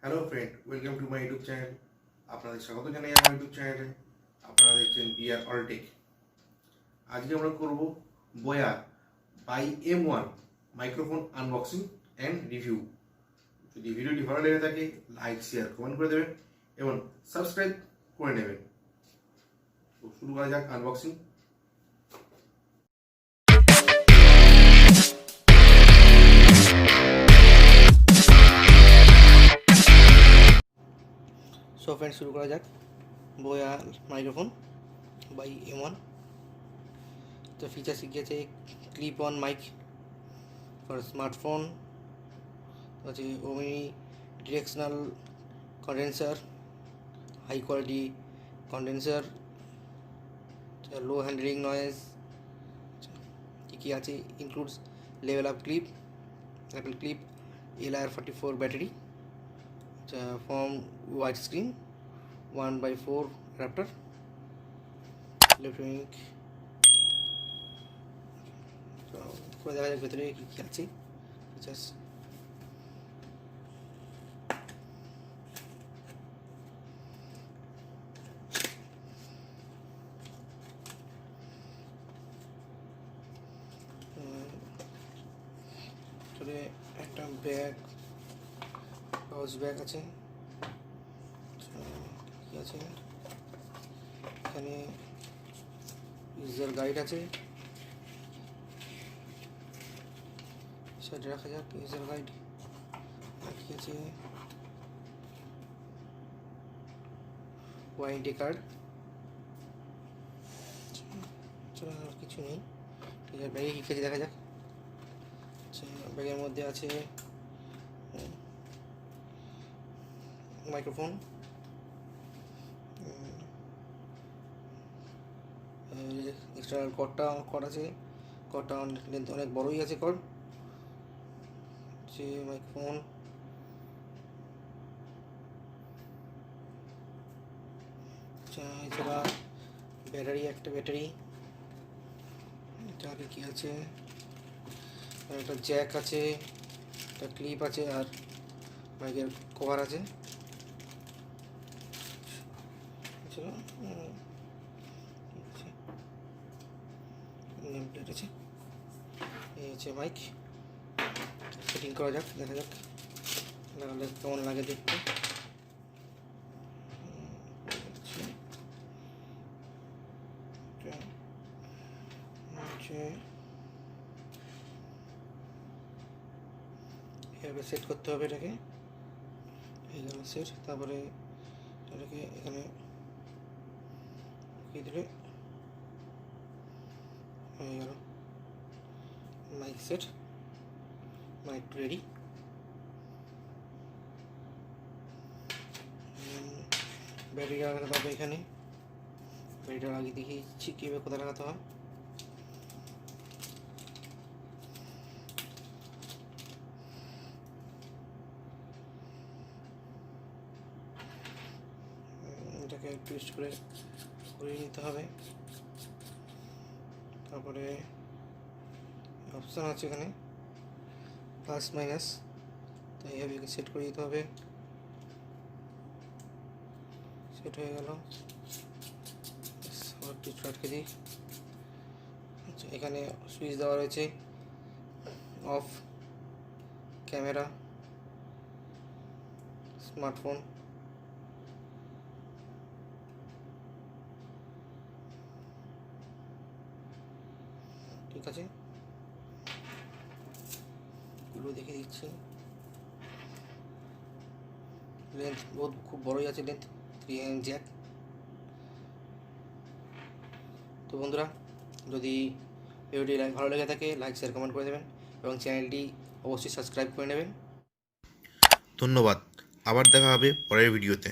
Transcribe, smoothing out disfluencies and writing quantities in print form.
Hello friend, welcome to my YouTube channel. আপনাদের স্বাগত জানাই আমার ইউটিউব চ্যানেলে। আপনারা দেখছেন বিআর অলটেক। আজকে আমরা করব Boya by M1 microphone unboxing and review. যদি ভিডিওটি ভালো লেগে থাকে লাইক শেয়ার কমেন্ট করে দেবেন এবং সাবস্ক্রাইব করে নেবেন। তো শুরু করা যাক আনবক্সিং। সো ফ্রেন্ড, শুরু করা যাক বয়া মাইক্রোফোন বাই M1। তো ফিচার্স কি আছে? Clip on mic for smartphone, আছে omnidirectional condenser, high quality condenser, low handling noise. কি আছে? Includes level up clip, apple clip, LR44 battery, foam white screen, 1/4 adapter, electronic. তো করে দেখা যাক ভেতরে কী কী আছে ফিচার্স। একটা ব্যাগ, পাউচ ব্যাগ আছে। কি আছে এখানে? ইউজার গাইড আছে, সাইডে রাখা যাক ইউজার গাইড। আর কি আছে? Warranty card. চলো, আর কিছু নেই। ঠিক আছে, ব্যাগে কী আছে দেখা যাক। ব্যাগের মধ্যে আছে মাইক্রোফোন, এক্সটার্নাল কর্ড আছে। কর্ডটা লেন্থ অনেক বড়ই আছে। কর্ড যে মাইক্রোফোন, এছাড়া ব্যাটারি, একটা ব্যাটারি। আগে কি আছে? একটা জ্যাক আছে, একটা ক্লিপ আছে, আর মাইকের কভার আছে। নেম প্লেট আছে। এই হচ্ছে মাইক। সেটিং করা যাক, দেখা যাক লাগালে কেমন লাগে দেখতে। এভাবে সেট করতে হবে এটাকে। এই গেল সেট। তারপরে এটাকে এখানে কি দিলে হয়ে গেল mic set, mic ready. Battery লাগাতে হবে এখানে। ব্যাটারিটা লাগিয়ে দেখিয়েছি কীভাবে কোথায় লাগাতে হয়। এটাকে টুইস্ট করে ঘুরিয়ে নিতে হবে। তারপরে অপশান আছে এখানে প্লাস মাইনাস, তো এইভাবে সেট করে দিতে হবে। সেট হয়ে গেল। টুইস্ট আটকে দিই। আচ্ছা, এখানে সুইচ দেওয়া রয়েছে, অফ, ক্যামেরা, স্মার্টফোন। ঠিক আছে, গুলো দেখে দিচ্ছি। লেন্থ খুব বড়ই আছে, লেন্থ 3mm জ্যাক। তো বন্ধুরা, যদি ভিডিওটি ভালো লেগে থাকে লাইক শেয়ার কমেন্ট করে দেবেন এবং চ্যানেলটি অবশ্যই সাবস্ক্রাইব করে নেবেন। ধন্যবাদ। আবার দেখা হবে পরের ভিডিওতে।